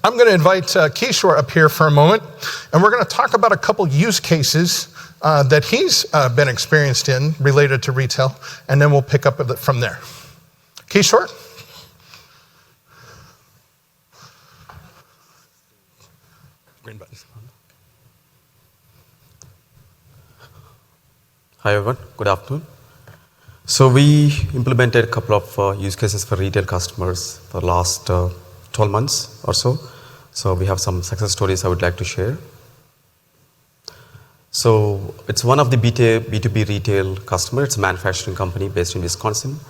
I'm going to invite Kishore up here for a moment, and we're going to talk about a couple use cases that he's been experienced in related to retail, and then we'll pick up from there. Kishore? Green button. Hi everyone, good afternoon. So we implemented a couple of use cases for retail customers for the last 12 months or so. So we have some success stories I would like to share. So it's one of the B2B retail customer. It's a manufacturing company based in Wisconsin.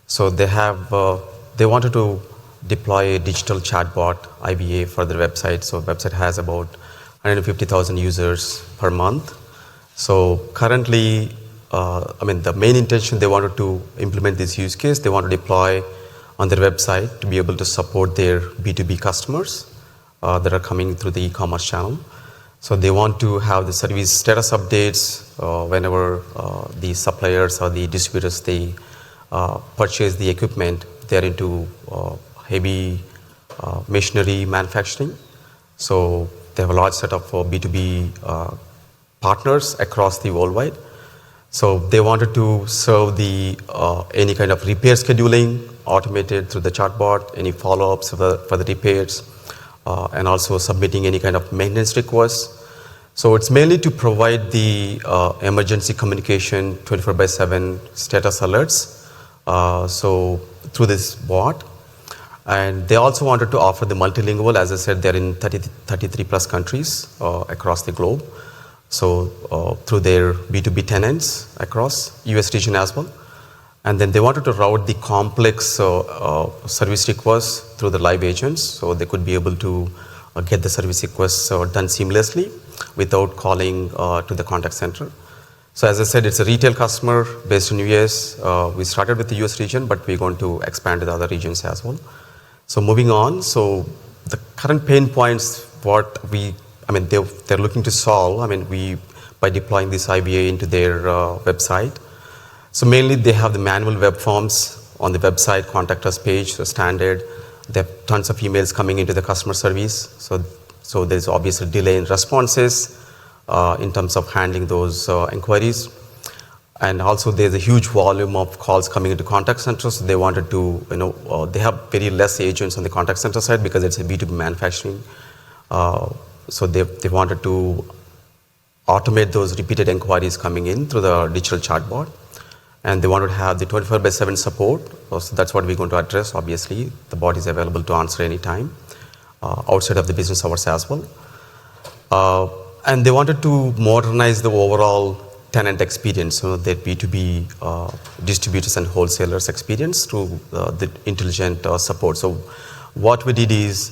So they wanted to deploy a digital chatbot IVA for their website. So website has about 150,000 users per month. So currently, the main intention they wanted to implement this use case, they want to deploy on their website to be able to support their B2B customers that are coming through the e-commerce channel. So they want to have the service status updates whenever the suppliers or the distributors, they purchase the equipment. They're into heavy machinery manufacturing. So they have a large set of B2B partners across the worldwide. So they wanted to serve the any kind of repair scheduling automated through the chatbot, any follow-ups for the repairs, and also submitting any kind of maintenance requests. So it's mainly to provide the emergency communication 24/7 status alerts. So through this bot. And they also wanted to offer the multilingual. As I said, they're in 33 plus countries across the globe. So through their B2B tenants across US region as well. And then they wanted to route the complex service requests through the live agents, so they could be able to get the service requests done seamlessly without calling to the contact center. So as I said, it's a retail customer based in US. We started with the US region, but we're going to expand to the other regions as well. So moving on, so the current pain points, they're looking to solve, by deploying this IVA into their website. So mainly they have the manual web forms on the website, contact us page, so standard. They have tons of emails coming into the customer service. So there's obviously delay in responses in terms of handling those inquiries. And also there's a huge volume of calls coming into contact centers. So they wanted to, they have very less agents on the contact center side because it's a B2B manufacturing. So they wanted to automate those repeated inquiries coming in through the digital chatbot. And they wanted to have the 24/7 support. So that's what we're going to address. Obviously, the bot is available to answer anytime outside of the business hours as well. And they wanted to modernize the overall tenant experience, their B2B distributors and wholesalers experience through the intelligent support. So what we did is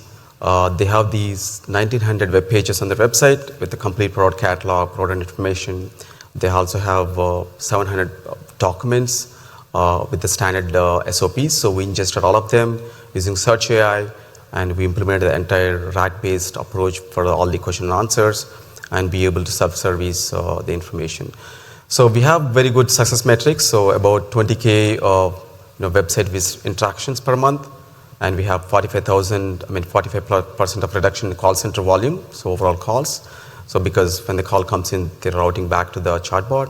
they have these 1900 web pages on their website with the complete product catalog, product information. They also have 700 documents with the standard SOPs. So we ingested all of them using Search AI, and we implemented the entire RAG-based approach for all the question and answers and be able to self-service the information. So we have very good success metrics. So about 20K website visit interactions per month. And we have 45% of reduction in call center volume, so overall calls. So because when the call comes in, they're routing back to the chatbot.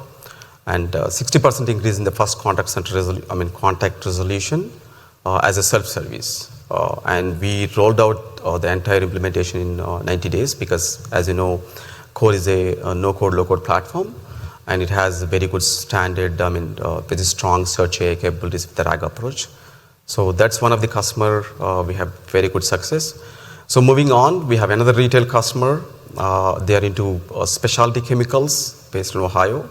And 60% increase in the first contact center contact resolution as a self-service. And we rolled out the entire implementation in 90 days because, as you know, Core is a no-code, low-code platform. And it has a very good standard, very strong search AI capabilities with the RAG approach. So that's one of the customer, we have very good success. So moving on, we have another retail customer. They are into specialty chemicals based in Ohio.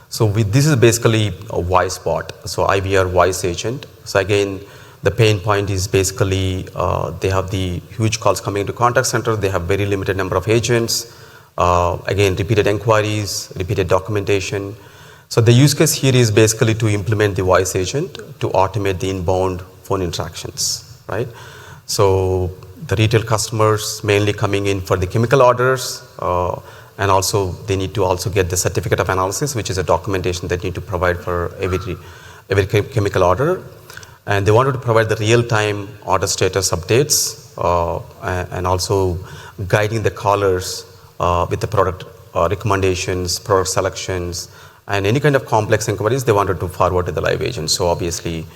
So this is basically a voice bot, so IVR voice agent. So again, the pain point is basically they have the huge calls coming into contact center. They have very limited number of agents. Again, repeated inquiries, repeated documentation. So the use case here is basically to implement the voice agent to automate the inbound phone interactions, right? So the retail customers mainly coming in for the chemical orders, and also they need to also get the certificate of analysis, which is a documentation that need to provide for every chemical order. And they wanted to provide the real-time order status updates and also guiding the callers with the product recommendations, product selections, and any kind of complex inquiries they wanted to forward to the live agent. So obviously,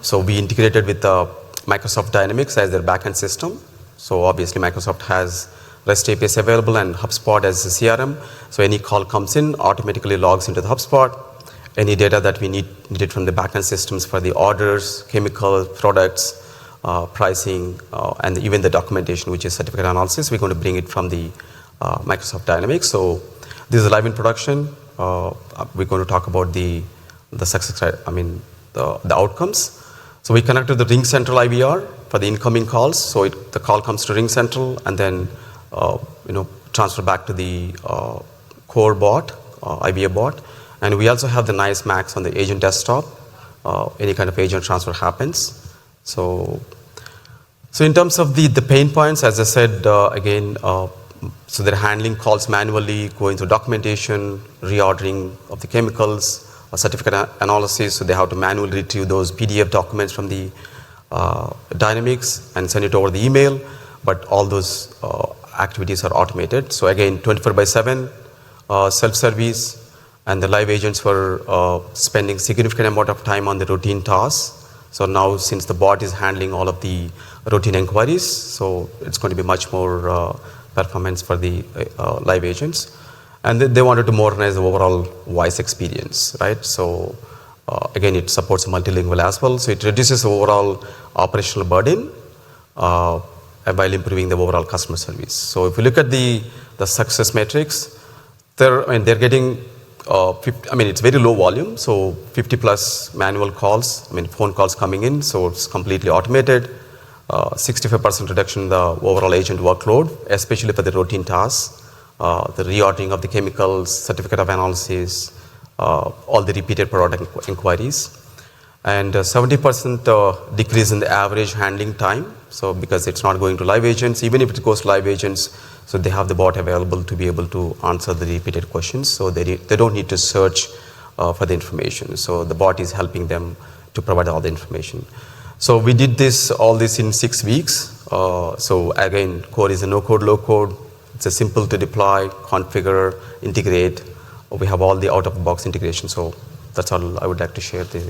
so we integrated with Microsoft Dynamics as their backend system. So obviously Microsoft has REST APIs available and HubSpot as the CRM. So any call comes in, automatically logs into the HubSpot. Any data that we needed from the backend systems for the orders, chemical products, pricing, and even the documentation, which is certificate analysis, we're going to bring it from the Microsoft Dynamics. So this is live in production. We're going to talk about the success, the outcomes. So we connect to the Ring Central IVR for the incoming calls. So the call comes to Ring Central and then transfer back to the core bot, IVA bot. And we also have the nice Max on the agent desktop. Any kind of agent transfer happens. So in terms of the pain points, as I said, again, so they're handling calls manually, going through documentation, reordering of the chemicals, certificate analysis. So they have to manually retrieve those PDF documents from the Dynamics and send it over the email. But all those activities are automated. So again, 24/7 self-service, and the live agents were spending significant amount of time on the routine tasks. So now, since the bot is handling all of the routine inquiries, so it's going to be much more performance for the live agents. And they wanted to modernize the overall voice experience, right? So again, it supports multilingual as well. So it reduces the overall operational burden while improving the overall customer service. So if you look at the success metrics, they're getting it's very low volume, so 50 plus manual calls, phone calls coming in, so it's completely automated. 65% reduction in the overall agent workload, especially for the routine tasks, the reordering of the chemicals, certificate of analysis, all the repeated product inquiries. And 70% decrease in the average handling time. So because it's not going to live agents, even if it goes to live agents, so they have the bot available to be able to answer the repeated questions. So they don't need to search for the information. So the bot is helping them to provide all the information. So we did all this in 6 weeks. So again, core is a no-code, low-code. It's a simple to deploy, configure, integrate. We have all the out-of-the-box integration. So that's all I would like to share the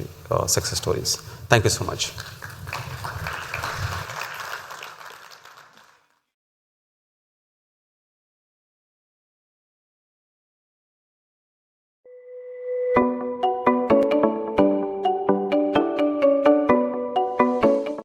success stories. Thank you so much.